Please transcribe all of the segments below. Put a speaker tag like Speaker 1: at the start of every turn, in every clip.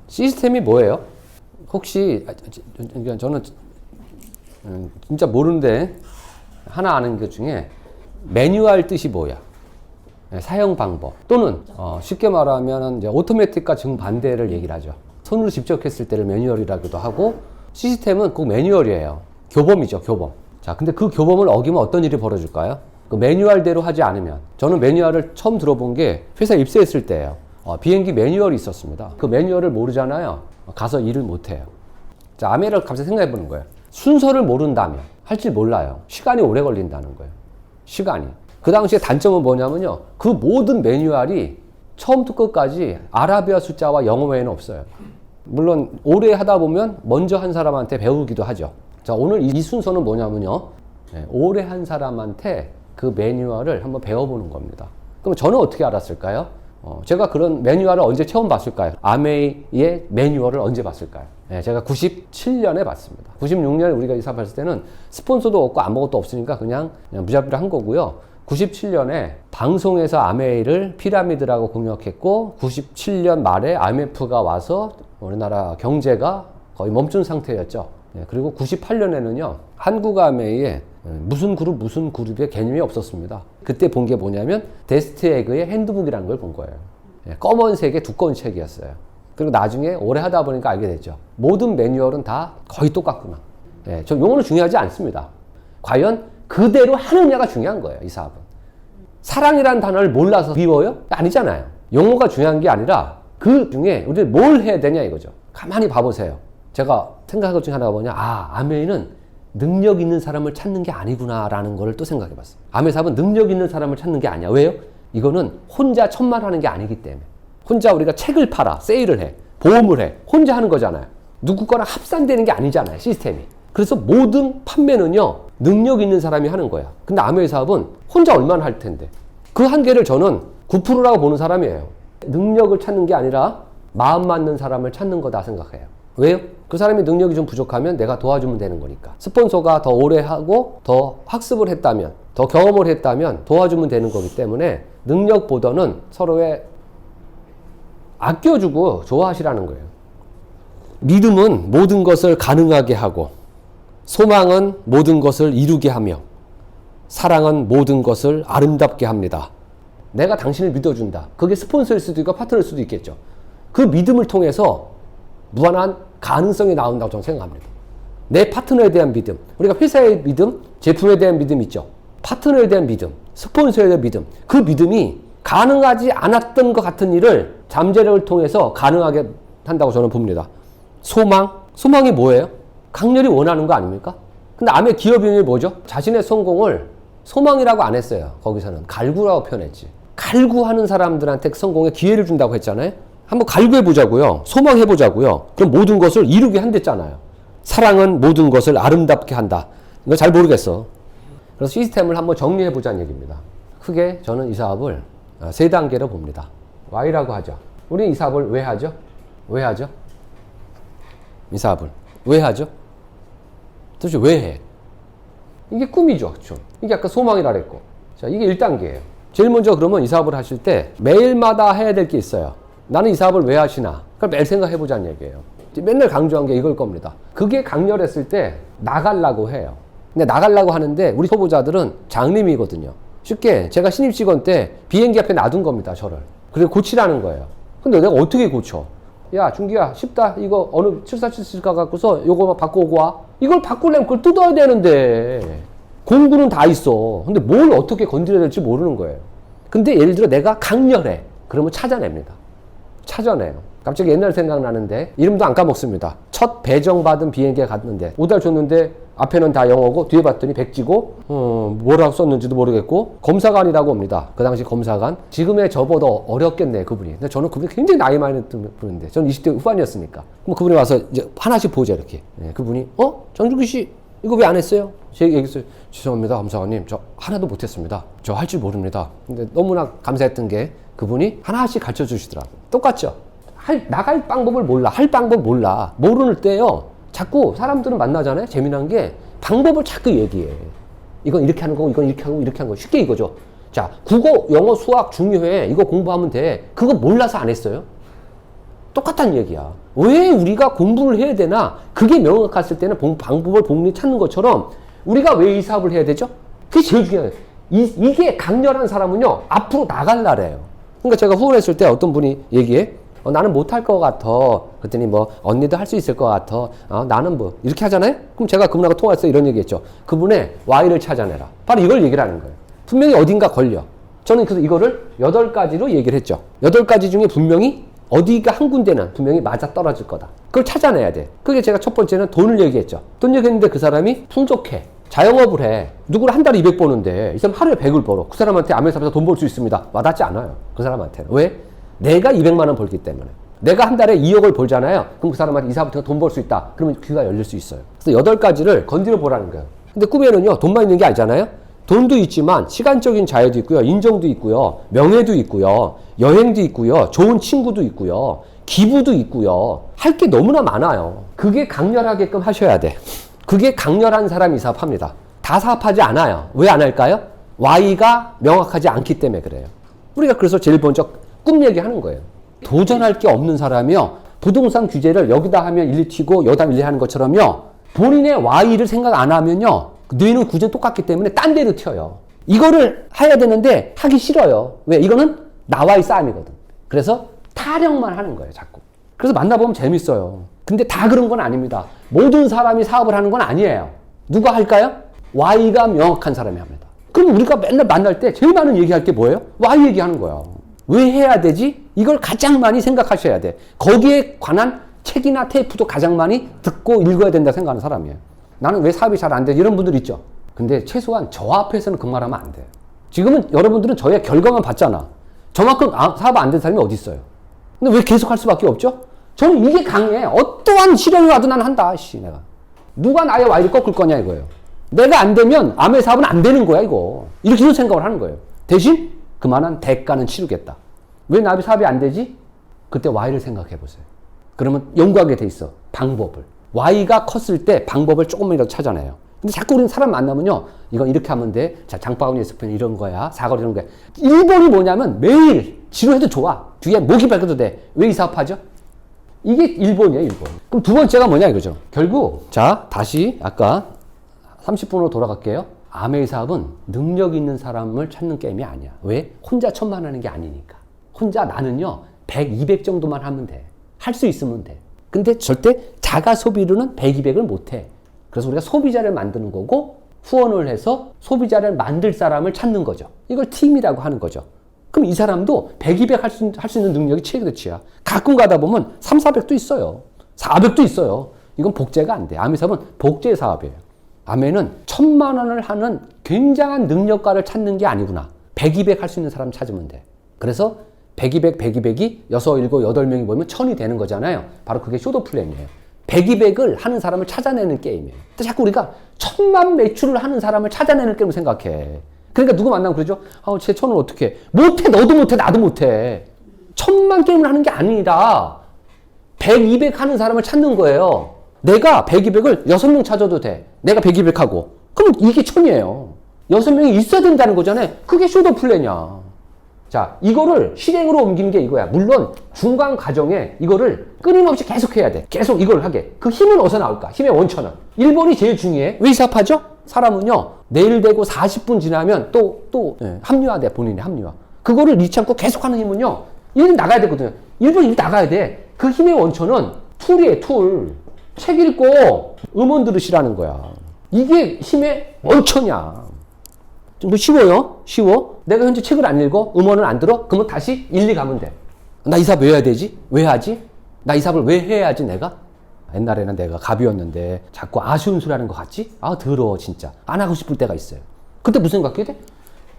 Speaker 1: 시스템이 뭐예요? 혹시 저는 진짜 모르는데 하나 아는 것 중에 매뉴얼 뜻이 뭐야? 사용 방법 또는 쉽게 말하면 이제 오토매틱과 정반대를 얘기를 하죠. 손으로 직접 했을 때를 매뉴얼이라고도 하고 시스템은 꼭 매뉴얼이에요. 교범이죠, 교범. 자, 근데 그 교범을 어기면 어떤 일이 벌어질까요? 그 매뉴얼대로 하지 않으면 저는 매뉴얼을 처음 들어본 게 회사 입사했을 때예요. 비행기 매뉴얼이 있었습니다. 그 매뉴얼을 모르잖아요. 가서 일을 못해요. 자, 아메를 갑자기 생각해 보는 거예요. 순서를 모른다면 할 줄 몰라요. 시간이 오래 걸린다는 거예요. 시간이. 그 당시에 단점은 뭐냐면요. 그 모든 매뉴얼이 처음부터 끝까지 아라비아 숫자와 영어 외에는 없어요. 물론 오래 하다 보면 먼저 한 사람한테 배우기도 하죠. 자, 오늘 이 순서는 뭐냐면요. 오래 한 사람한테 그 매뉴얼을 한번 배워보는 겁니다. 그럼 저는 어떻게 알았을까요? 제가 그런 매뉴얼을 언제 처음 봤을까요? 아메이의 매뉴얼을 언제 봤을까요? 제가 97년에 봤습니다. 96년에 우리가 이사했을 때는 스폰서도 없고 아무것도 없으니까 그냥 무자비로 한 거고요. 97년에 방송에서 아메이를 피라미드라고 공격했고 97년 말에 IMF가 와서 우리나라 경제가 거의 멈춘 상태였죠. 그리고 98년에는요. 한국 아메이에 무슨 그룹의 개념이 없었습니다. 그때 본 게 뭐냐면 데스트에그의 핸드북이라는 걸 본 거예요. 검은색의 두꺼운 책이었어요. 그리고 나중에 오래 하다 보니까 알게 됐죠. 모든 매뉴얼은 다 거의 똑같구나. 저 용어는 중요하지 않습니다. 과연 그대로 하느냐가 중요한 거예요. 이 사업은. 사랑이라는 단어를 몰라서 미워요? 아니잖아요. 용어가 중요한 게 아니라 그 중에 우리 뭘 해야 되냐 이거죠. 가만히 봐보세요. 제가 생각한 것 중에 하나가 뭐냐. 아메이는 능력 있는 사람을 찾는 게 아니구나라는 걸 또 생각해 봤어요. 아메이 사업은 능력 있는 사람을 찾는 게 아니야. 왜요? 이거는 혼자 천만하는 게 아니기 때문에. 혼자 우리가 책을 팔아, 세일을 해, 보험을 해. 혼자 하는 거잖아요. 누구 거랑 합산되는 게 아니잖아요. 시스템이. 그래서 모든 판매는요. 능력 있는 사람이 하는 거야. 근데 아메이 사업은 혼자 얼마나 할 텐데. 그 한계를 저는 9%라고 보는 사람이에요. 능력을 찾는 게 아니라 마음 맞는 사람을 찾는 거다 생각해요. 왜요? 그 사람이 능력이 좀 부족하면 내가 도와주면 되는 거니까. 스폰서가 더 오래 하고 더 학습을 했다면, 더 경험을 했다면 도와주면 되는 거기 때문에 능력보다는 서로의 아껴주고 좋아하시라는 거예요. 믿음은 모든 것을 가능하게 하고 소망은 모든 것을 이루게 하며 사랑은 모든 것을 아름답게 합니다. 내가 당신을 믿어준다. 그게 스폰서일 수도 있고 파트너일 수도 있겠죠. 그 믿음을 통해서 무한한 가능성이 나온다고 저는 생각합니다. 내 파트너에 대한 믿음, 우리가 회사의 믿음, 제품에 대한 믿음 있죠. 파트너에 대한 믿음, 스폰서에 대한 믿음, 그 믿음이 가능하지 않았던 것 같은 일을 잠재력을 통해서 가능하게 한다고 저는 봅니다. 소망이 뭐예요? 강렬히 원하는 거 아닙니까? 근데 아메 기업인이 뭐죠? 자신의 성공을 소망이라고 안 했어요. 거기서는 갈구라고 표현했지. 갈구하는 사람들한테 성공의 기회를 준다고 했잖아요. 한번 갈구해보자고요. 소망해보자고요. 그럼 모든 것을 이루게 한댔잖아요. 사랑은 모든 것을 아름답게 한다. 이거 잘 모르겠어. 그래서 시스템을 한번 정리해보자는 얘기입니다. 크게 저는 이 사업을 세 단계로 봅니다. Y라고 하죠. 우리 이 사업을 왜 하죠? 왜 하죠? 이 사업을 왜 하죠? 도대체 왜 해? 이게 꿈이죠. 이게 아까 소망이라 그랬고. 자, 이게 1단계예요. 제일 먼저 그러면 이 사업을 하실 때 매일마다 해야 될 게 있어요. 나는 이 사업을 왜 하시나? 그걸 매일 생각해보자는 얘기예요. 맨날 강조한 게 이걸 겁니다. 그게 강렬했을 때 나가려고 해요. 근데 나가려고 하는데 우리 초보자들은 장님이거든요. 쉽게 제가 신입 직원 때 비행기 앞에 놔둔 겁니다. 저를. 그리고 고치라는 거예요. 근데 내가 어떻게 고쳐? 야 준기야 쉽다. 이거 어느 7477가 갖고서 요거 바꾸고 와. 이걸 바꾸려면 그걸 뜯어야 되는데 공구는 다 있어. 근데 뭘 어떻게 건드려야 될지 모르는 거예요. 근데 예를 들어 내가 강렬해. 그러면 찾아냅니다. 찾아내요. 갑자기 옛날 생각나는데 이름도 안 까먹습니다. 첫 배정받은 비행기에 갔는데 오달 줬는데 앞에는 다 영어고 뒤에 봤더니 백지고 뭐라고 썼는지도 모르겠고 검사관이라고 옵니다. 그 당시 검사관. 지금의 저보다 어렵겠네 그분이. 근데 저는 그분이 굉장히 나이 많이 든 분인데 저는 20대 후반이었으니까. 그럼 그분이 와서 이제 하나씩 보자 이렇게. 그분이 정준기 씨 이거 왜 안 했어요? 제 얘기했어요. 죄송합니다 검사관님 저 하나도 못했습니다. 저 할 줄 모릅니다. 근데 너무나 감사했던 게 그분이 하나씩 가르쳐 주시더라고요. 똑같죠? 나갈 방법을 몰라. 할 방법 몰라. 모르는 때요. 자꾸 사람들은 만나잖아요. 재미난 게 방법을 자꾸 얘기해. 이건 이렇게 하는 거고 이건 이렇게 하고 이렇게 하는 거. 쉽게 이거죠. 자, 국어, 영어, 수학 중요해. 이거 공부하면 돼. 그거 몰라서 안 했어요. 똑같다는 얘기야. 왜 우리가 공부를 해야 되나? 그게 명확했을 때는 방법을 복리 찾는 것처럼 우리가 왜 이 사업을 해야 되죠? 그게 제일 중요해요. 이게 강렬한 사람은요, 앞으로 나갈 나래요. 그러니까 제가 후원했을 때 어떤 분이 얘기해. 나는 못할 것 같아. 그랬더니 뭐, 언니도 할 수 있을 것 같아. 나는 뭐, 이렇게 하잖아요? 그럼 제가 그분하고 통화해서 이런 얘기 했죠. 그분의 Y를 찾아내라. 바로 이걸 얘기를 하는 거예요. 분명히 어딘가 걸려. 저는 그래서 이거를 8가지로 얘기를 했죠. 8가지 중에 분명히 어디가 한 군데는 분명히 맞아 떨어질 거다. 그걸 찾아내야 돼. 그게 제가 첫 번째는 돈을 얘기했죠. 돈 얘기했는데 그 사람이 풍족해. 자영업을 해. 누구를 한 달에 200 버는데 이 사람 하루에 100을 벌어. 그 사람한테 아메사에서 돈 벌 수 있습니다. 와닿지 않아요. 그 사람한테는. 왜? 내가 200만 원 벌기 때문에. 내가 한 달에 2억을 벌잖아요. 그럼 그 사람한테 이사부터 돈 벌 수 있다. 그러면 귀가 열릴 수 있어요. 그래서 8가지를 건드려 보라는 거예요. 근데 꿈에는요, 돈만 있는 게 아니잖아요. 돈도 있지만 시간적인 자유도 있고요. 인정도 있고요. 명예도 있고요. 여행도 있고요. 좋은 친구도 있고요. 기부도 있고요. 할 게 너무나 많아요. 그게 강렬하게끔 하셔야 돼. 그게 강렬한 사람이 사업합니다. 다 사업하지 않아요. 왜 안 할까요? Y가 명확하지 않기 때문에 그래요. 우리가 그래서 제일 먼저 꿈 얘기하는 거예요. 도전할 게 없는 사람이요. 부동산 규제를 여기다 하면 일리 튀고 여기다 일리 하는 것처럼요. 본인의 Y를 생각 안 하면요. 뇌는 구조는 똑같기 때문에 딴 데로 튀어요. 이거를 해야 되는데 하기 싫어요. 왜? 이거는 나와의 싸움이거든. 그래서 타령만 하는 거예요, 자꾸. 그래서 만나보면 재밌어요. 근데 다 그런 건 아닙니다. 모든 사람이 사업을 하는 건 아니에요. 누가 할까요? Y가 명확한 사람이 합니다. 그럼 우리가 맨날 만날 때 제일 많은 얘기할 게 뭐예요? Y 얘기하는 거예요. 왜 해야 되지? 이걸 가장 많이 생각하셔야 돼. 거기에 관한 책이나 테이프도 가장 많이 듣고 읽어야 된다 생각하는 사람이에요. 나는 왜 사업이 잘 안 돼? 이런 분들 있죠. 근데 최소한 저 앞에서는 그 말하면 안 돼요. 지금은 여러분들은 저의 결과만 봤잖아. 저만큼 사업 안 된 사람이 어디 있어요? 근데 왜 계속 할 수밖에 없죠? 저는 이게 강해. 어떠한 시련이 와도 난 한다. 내가. 누가 나의 Y를 꺾을 거냐 이거예요. 내가 안 되면 암의 사업은 안 되는 거야 이거. 이렇게 생각을 하는 거예요. 대신 그만한 대가는 치르겠다. 왜 나의 사업이 안 되지? 그때 Y를 생각해 보세요. 그러면 연구하게 돼 있어. 방법을. Y가 컸을 때 방법을 조금이라도 찾아내요. 근데 자꾸 우리는 사람 만나면요. 이건 이렇게 하면 돼. 자, 장바구니 에스프는 이런 거야. 사거리 이런 거야. 일본이 뭐냐면 매일 지루해도 좋아. 뒤에 목이 밝아도 돼. 왜 이 사업하죠? 이게 일본이에요, 일본. 그럼 두 번째가 뭐냐 이거죠. 결국 자, 다시 아까 30분으로 돌아갈게요. 아메이 사업은 능력 있는 사람을 찾는 게임이 아니야. 왜? 혼자 천만하는 게 아니니까. 혼자 나는요. 100, 200 정도만 하면 돼. 할 수 있으면 돼. 근데 절대 자가 소비로는 100, 200을 못 해. 그래서 우리가 소비자를 만드는 거고 후원을 해서 소비자를 만들 사람을 찾는 거죠. 이걸 팀이라고 하는 거죠. 그럼 이 사람도 100, 200 할 수 있는 능력이 최고치야. 가끔 가다 보면 3, 400도 있어요. 400도 있어요. 이건 복제가 안 돼. 아메 사업은 복제 사업이에요. 아메는 1000만 원을 하는 굉장한 능력가를 찾는 게 아니구나. 100, 200 할 수 있는 사람 찾으면 돼. 그래서 100, 200, 100, 200이 6, 7, 8명이 모이면 1000이 되는 거잖아요. 바로 그게 쇼도 플랜이에요. 100, 200을 하는 사람을 찾아내는 게임이에요. 근데 자꾸 우리가 1000만 매출을 하는 사람을 찾아내는 게임을 생각해. 그러니까 누구 만나면 그러죠? 쟤 1000을 어떻게 해? 못해. 너도 못해. 나도 못해. 1000만 게임을 하는 게 아니라 100, 200 하는 사람을 찾는 거예요. 내가 100, 200을 6명 찾아도 돼. 내가 100, 200 하고. 그럼 이게 1000이에요. 6명이 있어야 된다는 거잖아요. 그게 쇼도 플랜이야. 자, 이거를 실행으로 옮기는 게 이거야. 물론 중간 과정에 이거를 끊임없이 계속 해야 돼. 계속 이걸 하게. 그 힘은 어디서 나올까? 힘의 원천은. 일본이 제일 중요해. 왜 사업하죠? 사람은요. 내일 되고 40분 지나면 또 합리화돼. 본인의 합리화. 그거를 잃지 않고 계속하는 힘은요. 일 나가야 되거든요. 일본 일 나가야 돼. 그 힘의 원천은 툴이에요. 툴. 책 읽고 음원 들으시라는 거야. 이게 힘의 원천이야. 뭐 쉬워요? 쉬워? 내가 현재 책을 안 읽어? 음원을 안 들어? 그러면 다시 1, 2 가면 돼. 나 이 사업 왜 해야 되지? 왜 하지? 나 이 사업을 왜 해야지 내가? 옛날에는 내가 갑이었는데 자꾸 아쉬운 소리 하는 것 같지? 더러워 진짜. 안 하고 싶을 때가 있어요. 그때 무슨 생각하게 돼?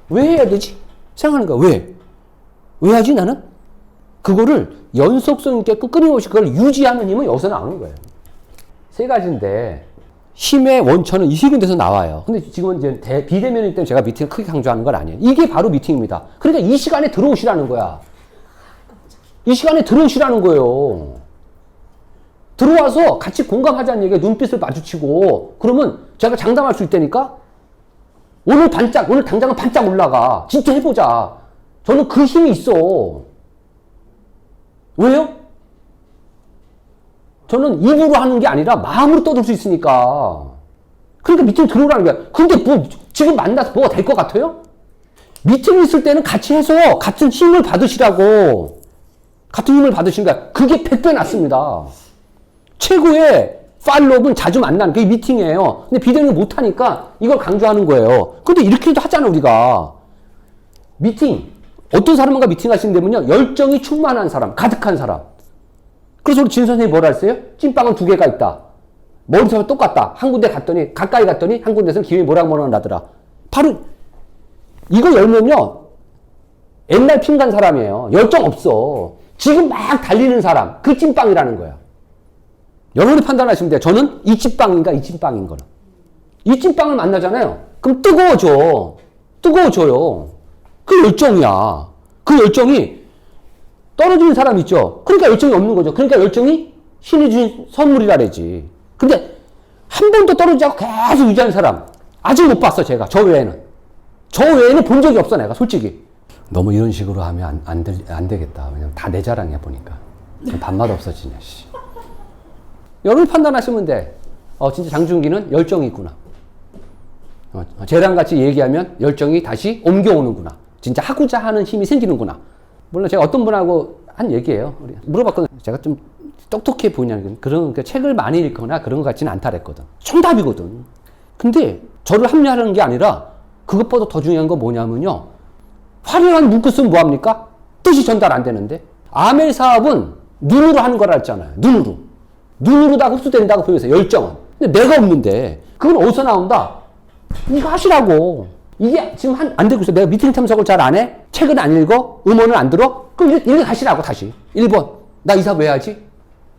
Speaker 1: 왜 해야 되지? 생각하는 거야. 왜? 왜 하지 나는? 그거를 연속성 있게 끊임없이 그걸 유지하는 힘은 여기서 나오는 거예요. 3가지인데 힘의 원천은 이 군데서 나와요. 근데 지금은 이제 비대면이기 때문에 제가 미팅을 크게 강조하는 건 아니에요. 이게 바로 미팅입니다. 그러니까 이 시간에 들어오시라는 거야. 이 시간에 들어오시라는 거예요. 들어와서 같이 공감하자는 얘기에 눈빛을 마주치고 그러면 제가 장담할 수 있다니까? 오늘 당장은 반짝 올라가. 진짜 해보자. 저는 그 힘이 있어. 왜요? 저는 입으로 하는 게 아니라 마음으로 떠들 수 있으니까. 그러니까 미팅 들어오라는 거야. 근데 뭐 지금 만나서 뭐가 될 것 같아요? 미팅 있을 때는 같이 해서 같은 힘을 받으시라고. 같은 힘을 받으시는 거야. 그게 100배 낫습니다. 최고의 팔로업은 자주 만나는 게 미팅이에요. 근데 비대면 못하니까 이걸 강조하는 거예요. 근데 이렇게도 하잖아, 우리가. 미팅. 어떤 사람과 미팅 하시는데면요, 열정이 충만한 사람, 가득한 사람. 그래서 우리 진 선생님이 뭐라 했어요? 찐빵은 2개가 있다. 머리서는 똑같다. 한 군데 갔더니, 가까이 갔더니 한 군데서는 기분이 뭐라고 나더라. 바로 이거 열면요, 옛날 핑간 사람이에요. 열정 없어. 지금 막 달리는 사람, 그 찐빵이라는 거야. 여러분이 판단하시면 돼요. 저는 이 찐빵인가, 이 찐빵인 거는. 이 찐빵을 만나잖아요. 그럼 뜨거워져. 뜨거워져요. 그 열정이야. 그 열정이 떨어지는 사람 있죠. 그러니까 열정이 없는 거죠. 그러니까 열정이 신이 주신 선물이라래지. 근데 한 번도 떨어지지 않고 계속 유지하는 사람 아직 못 봤어, 제가. 저 외에는. 저 외에는 본 적이 없어, 내가 솔직히. 너무 이런 식으로 하면 안 되겠다. 왜냐면 다 내 자랑이야, 보니까. 밥맛 없어지냐, 씨. 여러분이 판단하시면 돼. 진짜 장준기는 열정이 있구나. 쟤랑 같이 얘기하면 열정이 다시 옮겨오는구나. 진짜 하고자 하는 힘이 생기는구나. 물론 제가 어떤 분하고 한 얘기예요. 물어봤거든요. 제가 좀 똑똑해 보이냐는 그런 책을 많이 읽거나 그런 것 같지는 않다 그랬거든. 정답이거든. 근데 저를 합리화하는 게 아니라 그것보다 더 중요한 건 뭐냐면요. 화려한 문구쓰면 뭐합니까? 뜻이 전달 안 되는데. 아멜 사업은 눈으로 하는 거라 했잖아요. 눈으로. 눈으로 다 흡수된다고 보여서 열정은. 근데 내가 없는데 그건 어디서 나온다? 이거 하시라고. 이게 지금 안 되고 있어. 내가 미팅 참석을 잘 안 해? 책은 안 읽어? 음원을 안 들어? 그럼 이렇게 하시라고 다시. 1번. 나 이 사업 왜 하지?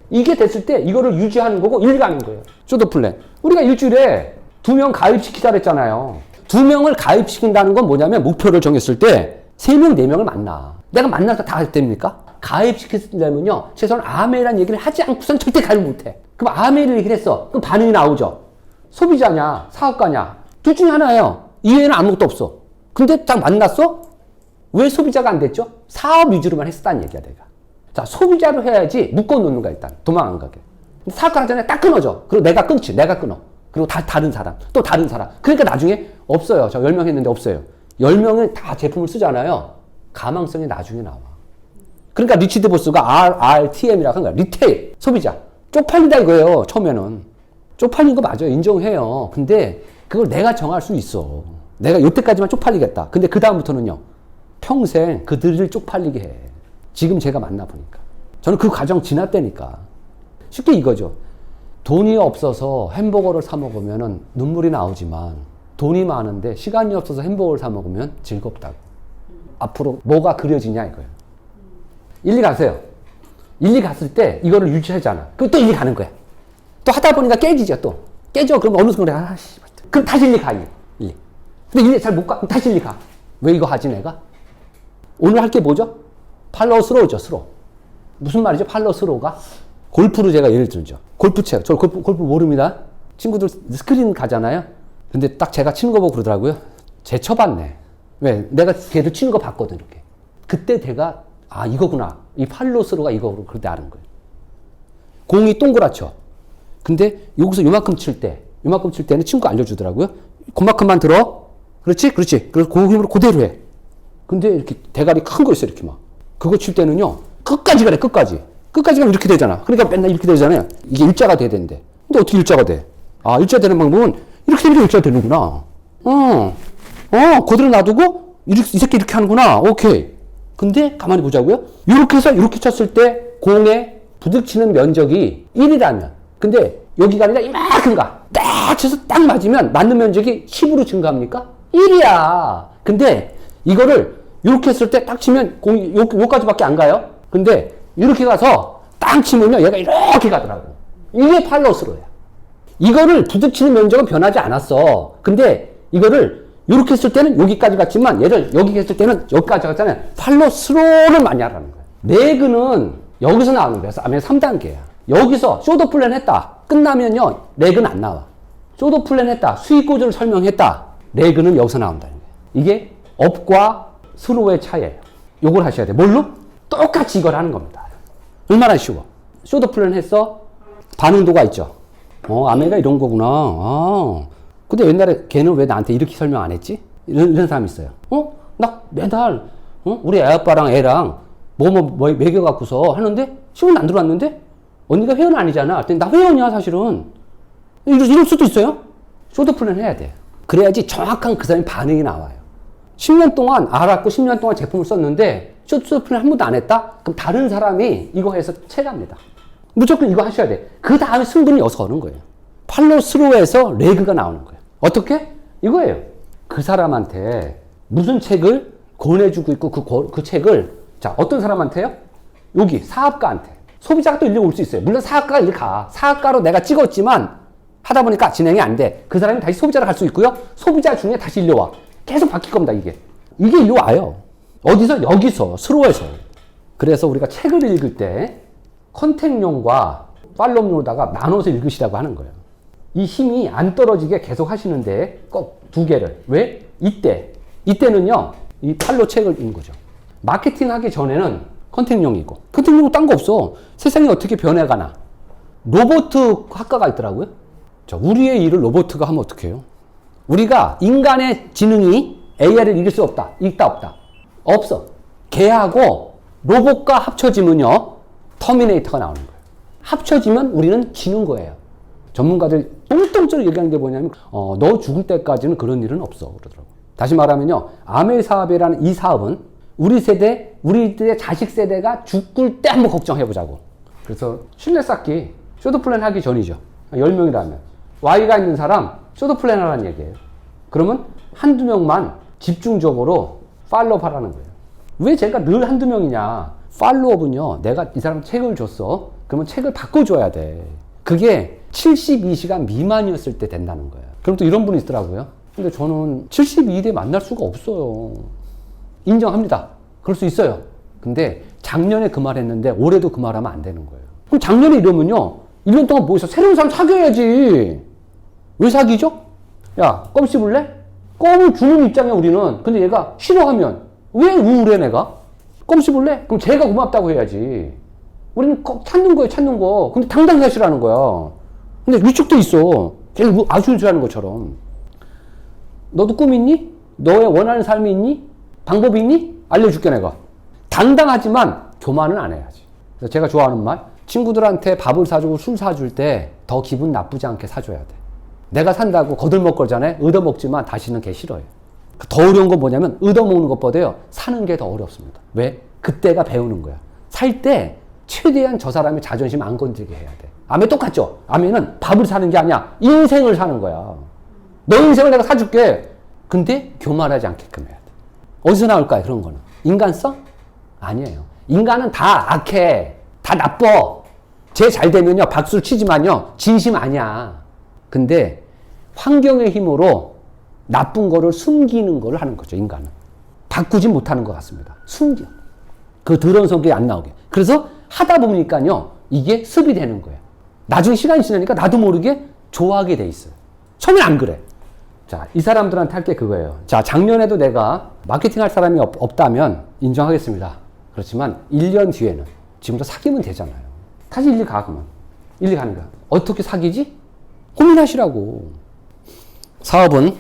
Speaker 1: 이게 됐을 때 이거를 유지하는 거고 일가는 거예요. 쇼더 플랜. 우리가 일주일에 2명 가입시키자 그랬잖아요. 2명을 가입시킨다는 건 뭐냐면 목표를 정했을 때 3명, 4명을 만나. 내가 만나서 다 됩니까? 가입시키려면요. 최소한 아메이라는 얘기를 하지 않고선 절대 가입 못해. 그럼 아메이를 얘기를 했어. 그럼 반응이 나오죠. 소비자냐, 사업가냐. 둘 중에 하나예요. 이외에는 아무것도 없어. 근데 딱 만났어? 왜 소비자가 안 됐죠? 사업 위주로만 했었다는 얘기야, 내가. 자, 소비자로 해야지 묶어놓는 거야, 일단. 도망 안 가게. 사업가 하잖아요. 딱 끊어져. 그리고 내가 끊지. 내가 끊어. 그리고 다른 사람. 또 다른 사람. 그러니까 나중에 없어요. 저 10명 했는데 없어요. 10명은 다 제품을 쓰잖아요. 가망성이 나중에 나와. 그러니까 리치드 보스가 RRTM이라고 한 거야. 리테일. 소비자. 쪽팔린다 이거예요. 처음에는. 쪽팔린 거 맞아요. 인정해요. 근데 그걸 내가 정할 수 있어. 내가 요때까지만 쪽팔리겠다. 근데 그 다음부터는요. 평생 그들을 쪽팔리게 해. 지금 제가 만나보니까. 저는 그 과정 지났다니까. 쉽게 이거죠. 돈이 없어서 햄버거를 사 먹으면 눈물이 나오지만 돈이 많은데 시간이 없어서 햄버거를 사 먹으면 즐겁다고. 앞으로 뭐가 그려지냐 이거예요. 일리 가세요. 일리 갔을 때 이거를 유지하잖아. 그럼 또 일리 가는 거야. 또 하다 보니까 깨지죠 또. 깨져. 그럼 어느 순간 아씨. 그럼 다시 일리 가. 일리. 근데 일리 잘 못 가. 그럼 다시 일리 가. 왜 이거 하지 내가? 오늘 할 게 뭐죠? 팔로우 스로우죠. 스로우. 무슨 말이죠? 팔로우 스로우가? 골프로 제가 예를 들죠. 골프채. 저 골프 모릅니다. 친구들 스크린 가잖아요. 근데 딱 제가 치는 거 보고 그러더라고요. 쟤 쳐봤네. 왜? 내가 걔도 치는 거 봤거든, 이렇게. 그때 걔가, 이거구나. 이 팔로우 스로우가 이거로 그때 아는 거예요. 공이 동그랗죠. 근데 여기서 요만큼 칠 때는 친구가 알려주더라고요. 그만큼만 들어. 그렇지? 그렇지. 그래서 그 힘으로 그대로 해. 근데 이렇게 대가리 큰 거 있어, 이렇게 막. 그거 칠 때는요, 끝까지 가래, 끝까지. 끝까지 가면 이렇게 되잖아. 그러니까 맨날 이렇게 되잖아요. 이게 일자가 돼야 되는데. 근데 어떻게 일자가 돼? 일자 되는 방법은 이렇게 되면 일자 되는구나. 그대로 놔두고, 이 새끼 이렇게 하는구나. 오케이. 근데 가만히 보자고요. 이렇게 해서 이렇게 쳤을 때 공에 부딪히는 면적이 1이라면. 근데 여기가 아니라 이만큼 가. 딱 쳐서 딱 맞으면 맞는 면적이 10으로 증가합니까? 1이야. 근데 이거를 이렇게 했을 때 딱 치면 공이 요까지밖에 안 가요. 근데 이렇게 가서 딱 치면요. 얘가 이렇게 가더라고. 이게 팔로스로야. 이거를 부딪히는 면적은 변하지 않았어. 근데 이거를 이렇게 했을 때는 여기까지 갔지만 얘를 여기 했을 때는 여기까지 갔잖아요. 팔로스로를 많이 하라는 거야. 레그는 여기서 나오는 거야. 3단계야. 여기서 쇼더 플랜 했다. 끝나면요. 레그는 안 나와. 쇼더 플랜 했다. 수익 구조를 설명했다. 레그는 여기서 나온다는 거야. 이게 업과 스로우의 차이예요. 요걸 하셔야 돼. 뭘로? 똑같이 이걸 하는 겁니다. 얼마나 쉬워. 쇼더 플랜 했어. 반응도가 있죠. 아메가 이런 거구나. 근데 옛날에 걔는 왜 나한테 이렇게 설명 안 했지? 이런 사람이 있어요. 나 매달, 우리 애 아빠랑 애랑 뭐 먹여갖고서 하는데, 시간 안 들어왔는데? 언니가 회원 아니잖아. 그랬더니 나 회원이야, 사실은. 이럴 수도 있어요. 쇼트 플랜 해야 돼. 그래야지 정확한 그 사람의 반응이 나와요. 10년 동안 알았고 10년 동안 제품을 썼는데 쇼트 플랜 한 번도 안 했다? 그럼 다른 사람이 이거 해서 체납니다. 무조건 이거 하셔야 돼. 그 다음에 승분이 여기서 오는 거예요. 팔로우 스루에서 레그가 나오는 거예요. 어떻게? 이거예요. 그 사람한테 무슨 책을 권해주고 있고 그 책을 자 어떤 사람한테요? 여기 사업가한테. 소비자가 또 일리 올 수 있어요. 물론 사업가가 일리 가. 사업가로 내가 찍었지만 하다 보니까 진행이 안 돼. 그 사람이 다시 소비자로 갈 수 있고요. 소비자 중에 다시 일리 와. 계속 바뀔 겁니다, 이게. 이게 일리 와요. 어디서? 여기서. 스로에서. 그래서 우리가 책을 읽을 때 컨택용과 팔로우용으로다가 나눠서 읽으시라고 하는 거예요. 이 힘이 안 떨어지게 계속 하시는데 꼭 두 개를. 왜? 이때는요, 이 팔로 책을 읽는 거죠. 마케팅 하기 전에는 컨택용이고, 컨택용은 딴 거 없어. 세상이 어떻게 변해가나. 로보트 학과가 있더라고요. 자, 우리의 일을 로보트가 하면 어떻게 해요? 우리가 인간의 지능이 AI를 이길 수 없다. 있다, 없다. 없어. 걔하고 로봇과 합쳐지면요, 터미네이터가 나오는 거예요. 합쳐지면 우리는 지는 거예요. 전문가들 똥똥처럼 얘기하는 게 뭐냐면, 너 죽을 때까지는 그런 일은 없어. 그러더라고요. 다시 말하면요, 아멜 사업이라는 이 사업은 우리 세대, 우리들의 자식 세대가 죽을 때 한번 걱정해보자고. 그래서 신뢰 쌓기, 쇼트 플랜 하기 전이죠. 10명이라면. Y가 있는 사람, 쇼트 플랜 하라는 얘기예요. 그러면 한두 명만 집중적으로 팔로우 하라는 거예요. 왜 제가 늘 한두 명이냐. 팔로우업은요, 내가 이 사람 책을 줬어. 그러면 책을 바꿔줘야 돼. 그게 72시간 미만이었을 때 된다는 거예요. 그럼 또 이런 분이 있더라고요. 근데 저는 72일에 만날 수가 없어요. 인정합니다. 그럴 수 있어요. 근데 작년에 그 말 했는데 올해도 그 말 하면 안 되는 거예요. 그럼 작년에 이러면요, 1년 동안 뭐 있어? 새로운 사람 사귀어야지. 왜 사귀죠? 야, 껌 씹을래? 껌을 주는 입장이야, 우리는. 근데 얘가 싫어하면 왜 우울해, 내가? 껌 씹을래? 그럼 제가 고맙다고 해야지. 우리는 꼭 찾는 거예요, 찾는 거. 근데 당당히 하시라는 거야. 근데 위축도 있어. 걔가 아주 좋아하는 것처럼. 너도 꿈 있니? 너의 원하는 삶이 있니? 방법이 있니? 알려줄게, 내가. 당당하지만 교만은 안 해야지. 그래서 제가 좋아하는 말, 친구들한테 밥을 사주고 술 사줄 때 더 기분 나쁘지 않게 사줘야 돼. 내가 산다고 거들먹거리잖아요. 얻어먹지만 다시는 걔 싫어요. 더 어려운 건 뭐냐면 얻어먹는 것보다요, 사는 게 더 어렵습니다. 왜? 그때가 배우는 거야. 살 때 최대한 저 사람의 자존심 안 건드리게 해야 돼. 아메 똑같죠? 아메는 밥을 사는 게 아니야. 인생을 사는 거야. 너 인생을 내가 사줄게. 근데 교만하지 않게끔 해야 돼. 어디서 나올까요? 그런 거는. 인간성? 아니에요. 인간은 다 악해. 다 나빠. 쟤 잘 되면요, 박수를 치지만요, 진심 아니야. 근데 환경의 힘으로 나쁜 거를 숨기는 거를 하는 거죠, 인간은. 바꾸지 못하는 것 같습니다. 숨겨. 그 더러운 성격이 안 나오게. 그래서 하다 보니까요, 이게 습이 되는 거예요. 나중에 시간이 지나니까 나도 모르게 좋아하게 돼 있어요. 처음엔 안 그래. 자, 이 사람들한테 할 게 그거예요. 자, 작년에도 내가 마케팅 할 사람이 없다면 인정하겠습니다. 그렇지만 1년 뒤에는 지금부터 사귀면 되잖아요. 다시 일리 가, 그러면. 일리 가는 거야. 어떻게 사귀지? 고민하시라고. 사업은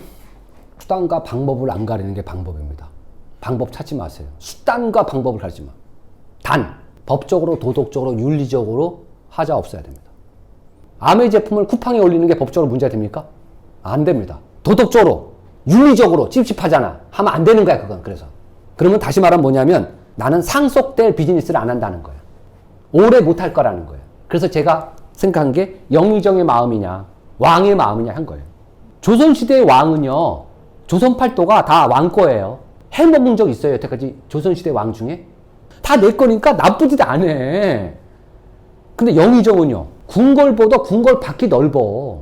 Speaker 1: 수단과 방법을 안 가리는 게 방법입니다. 방법 찾지 마세요. 수단과 방법을 가리지 마. 단, 법적으로, 도덕적으로, 윤리적으로 하자 없어야 됩니다. 아메 제품을 쿠팡에 올리는 게 법적으로 문제가 됩니까? 안 됩니다. 도덕적으로, 윤리적으로 찝찝하잖아. 하면 안 되는 거야, 그건. 그래서. 그러면 다시 말하면 뭐냐면 나는 상속될 비즈니스를 안 한다는 거야. 오래 못 할 거라는 거예요. 그래서 제가 생각한 게 영의정의 마음이냐, 왕의 마음이냐 한 거예요. 조선시대의 왕은요, 조선팔도가 다 왕 거예요. 해먹은 적 있어요, 여태까지 조선시대 왕 중에? 다 내 거니까 나쁘지도 않아. 근데 영의정은요, 궁궐보다 궁궐 밖이 넓어.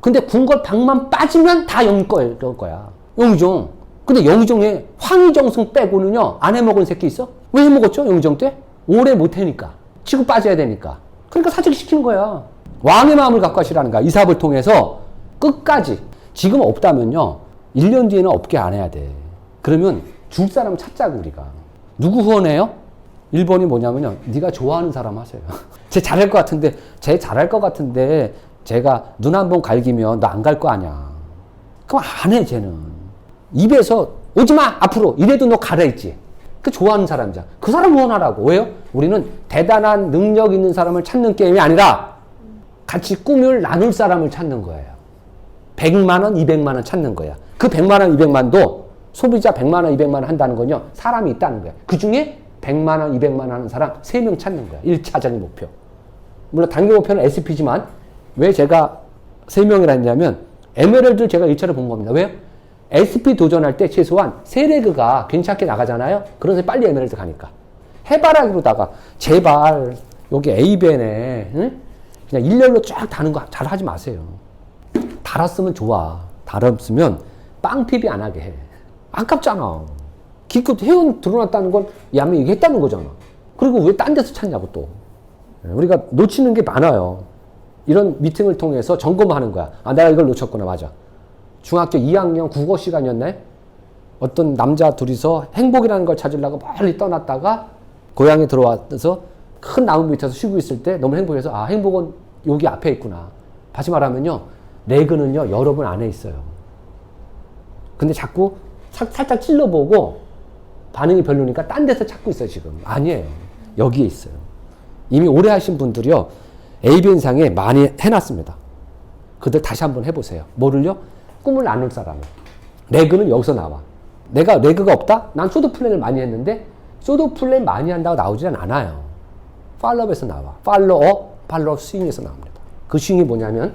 Speaker 1: 근데 궁궐 밖만 빠지면 다 영의 거야. 영의정. 근데 영의정에 황희정승 빼고는요, 안 해먹은 새끼 있어? 왜 해먹었죠, 영의정 때? 오래 못 하니까. 치고 빠져야 되니까. 그러니까 사직을 시키는 거야. 왕의 마음을 갖고 하시라는 거야. 이 사업을 통해서 끝까지. 지금 없다면요, 1년 뒤에는 없게 안 해야 돼. 그러면 줄 사람 찾자고, 우리가. 누구 후원해요? 1번이 뭐냐면요. 네가 좋아하는 사람 하세요. 쟤 잘할 것 같은데, 제가 눈 한 번 갈기면 너 안 갈 거 아니야. 그럼 안 해, 쟤는. 입에서 오지 마! 앞으로! 이래도 너 가라 했지. 그 좋아하는 사람이잖아. 그 사람 원하라고. 왜요? 우리는 대단한 능력 있는 사람을 찾는 게임이 아니라 같이 꿈을 나눌 사람을 찾는 거예요. 100만 원, 200만 원 찾는 거야. 그 100만 원, 200만도 소비자 100만 원, 200만 원 한다는 건요. 사람이 있다는 거야. 그 중에 100만 원, 200만 원 하는 사람 3명 찾는 거야. 1차적인 목표. 물론 단기 목표는 SP지만 왜 제가 3명이라 했냐면 에메랄드를 제가 1차로 본 겁니다. 왜요? SP 도전할 때 최소한 3레그가 괜찮게 나가잖아요. 그래서 빨리 에메랄드 가니까. 해바라기로다가 제발 여기 A밴에 응? 그냥 일렬로 쫙 다는 거 잘 하지 마세요. 달았으면 좋아. 달았으면 빵피비 안 하게 해. 아깝잖아. 기껏 회원 들어놨다는 건 야매 얘기했다는 거잖아. 그리고 왜 딴 데서 찾냐고 또. 우리가 놓치는 게 많아요. 이런 미팅을 통해서 점검하는 거야. 아, 내가 이걸 놓쳤구나. 맞아. 중학교 2학년 국어 시간이었네. 어떤 남자 둘이서 행복이라는 걸 찾으려고 멀리 떠났다가 고향에 들어와서 큰 나무 밑에서 쉬고 있을 때 너무 행복해서 아, 행복은 여기 앞에 있구나. 다시 말하면요. 레그는요. 여러분 안에 있어요. 근데 자꾸 살짝 찔러보고 반응이 별로니까 딴 데서 찾고 있어요, 지금. 아니에요. 여기에 있어요. 이미 오래 하신 분들이요. ABN상에 많이 해놨습니다. 그들 다시 한번 해보세요. 뭐를요? 꿈을 나눌 사람을. 레그는 여기서 나와. 내가 레그가 없다? 난 쇼도 플랜을 많이 했는데 쇼도 플랜 많이 한다고 나오지는 않아요. 팔로업에서 나와. 팔로업 스윙에서 나옵니다. 그 스윙이 뭐냐면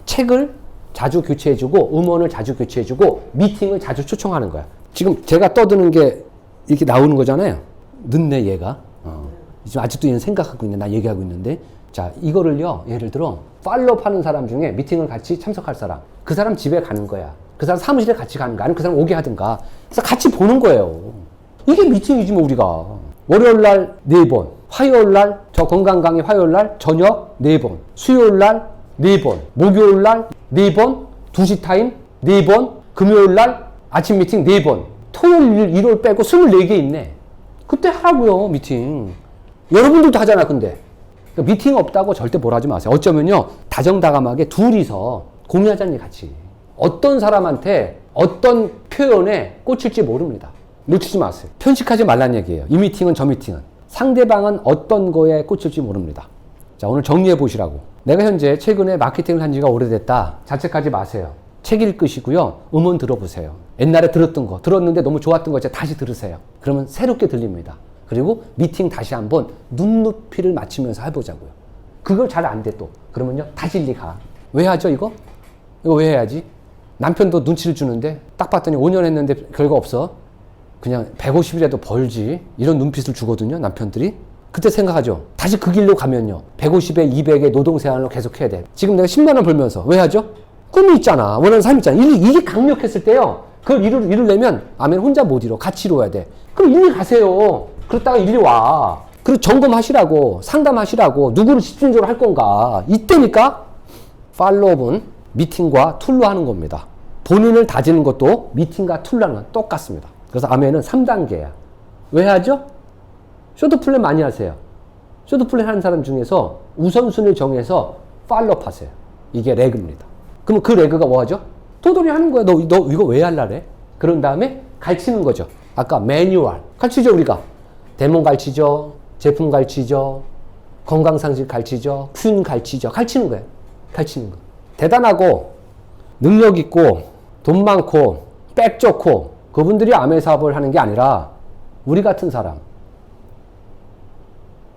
Speaker 1: 책을 자주 교체해주고 음원을 자주 교체해주고 미팅을 자주 초청하는 거야. 지금 제가 떠드는 게 이렇게 나오는 거잖아요. 늦네 얘가. 지금 아직도 얘는 생각하고 있네. 나 얘기하고 있는데. 자, 이거를요. 예를 들어 팔로업 하는 사람 중에 미팅을 같이 참석할 사람. 그 사람 집에 가는 거야. 그 사람 사무실에 같이 가는 거야. 아니면 그 사람 오게 하든가. 그래서 같이 보는 거예요. 이게 미팅이지 뭐 우리가. 월요일날 4번. 화요일날 저 건강 강의 화요일날 저녁 4번. 수요일날 4번. 목요일날 4번. 2시 타임 4번. 금요일날 아침 미팅 4번. 토요일, 일요일 빼고 24개 있네. 그때 하라고요, 미팅. 여러분들도 하잖아, 근데. 그러니까 미팅 없다고 절대 뭘 하지 마세요. 어쩌면요, 다정다감하게 둘이서 공유하자니 같이. 어떤 사람한테 어떤 표현에 꽂힐지 모릅니다. 놓치지 마세요. 편식하지 말란 얘기예요. 이 미팅은 저 미팅은. 상대방은 어떤 거에 꽂힐지 모릅니다. 자, 오늘 정리해 보시라고. 내가 현재 최근에 마케팅을 한 지가 오래됐다. 자책하지 마세요. 책 읽으시고요. 음원 들어보세요. 옛날에 들었는데 너무 좋았던 거 이제 다시 들으세요. 그러면 새롭게 들립니다. 그리고 미팅 다시 한번 눈높이를 맞추면서 해보자고요. 그걸 잘 안 돼 또. 그러면요. 다시 일리 가. 왜 하죠 이거? 이거 왜 해야지? 남편도 눈치를 주는데 딱 봤더니 5년 했는데 결과 없어. 그냥 150이라도 벌지. 이런 눈빛을 주거든요. 남편들이. 그때 생각하죠. 다시 그 길로 가면요. 150에 200에 노동생활로 계속 해야 돼. 지금 내가 10만 원 벌면서 왜 하죠? 꿈이 있잖아. 원하는 삶이 있잖아. 이게 강력했을 때요. 그걸 이루려면 아멘 혼자 못 이뤄. 같이 이뤄야 돼. 그럼 일리 가세요. 그러다가 일리 와. 그리고 점검하시라고. 상담하시라고. 누구를 집중적으로 할 건가. 이때니까 팔로업은 미팅과 툴로 하는 겁니다. 본인을 다지는 것도 미팅과 툴로 하는 건 똑같습니다. 그래서 아멘은 3단계야. 왜 하죠? 쇼트플랜 많이 하세요. 쇼트플랜 하는 사람 중에서 우선순위를 정해서 팔로업 하세요. 이게 레그입니다. 그럼 그 레그가 뭐 하죠? 도돌이 하는 거야. 너 이거 왜 하려래? 그런 다음에 가르치는 거죠. 아까 매뉴얼. 가르치죠, 우리가. 데몬 가르치죠. 제품 가르치죠. 건강상식 가르치죠. 퀼 가르치죠. 가르치는 거예요. 가르치는 거. 대단하고, 능력 있고, 돈 많고, 백 좋고, 그분들이 아메 사업을 하는 게 아니라, 우리 같은 사람.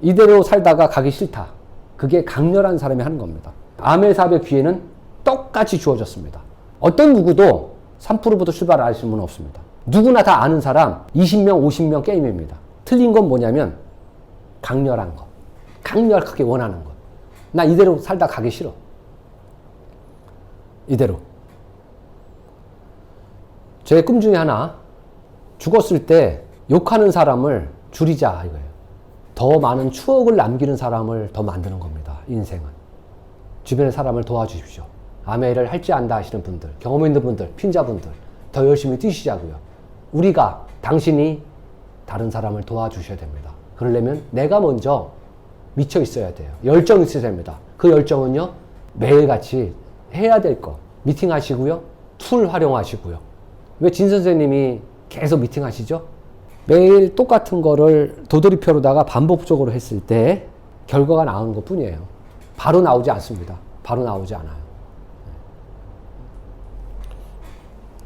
Speaker 1: 이대로 살다가 가기 싫다. 그게 강렬한 사람이 하는 겁니다. 아메 사업의 기회는 똑같이 주어졌습니다. 어떤 누구도 3%부터 출발하시는 분은 없습니다. 누구나 다 아는 사람 20명, 50명 게임입니다. 틀린 건 뭐냐면 강렬한 거. 강렬하게 원하는 거. 나 이대로 살다 가기 싫어. 이대로. 제 꿈 중에 하나, 죽었을 때 욕하는 사람을 줄이자 이거예요. 더 많은 추억을 남기는 사람을 더 만드는 겁니다. 인생은. 주변의 사람을 도와주십시오. 아메를 할지 안다 하시는 분들, 경험 있는 분들, 핀자분들 더 열심히 뛰시자고요. 우리가, 당신이 다른 사람을 도와주셔야 됩니다.
Speaker 2: 그러려면 내가 먼저 미쳐 있어야 돼요. 열정이 있어야 됩니다. 그 열정은요, 매일같이 해야 될 거. 미팅 하시고요. 툴 활용하시고요. 왜 진 선생님이 계속 미팅 하시죠? 매일 똑같은 거를 도돌이표로다가 반복적으로 했을 때 결과가 나오는 것 뿐이에요. 바로 나오지 않습니다. 바로 나오지 않아요.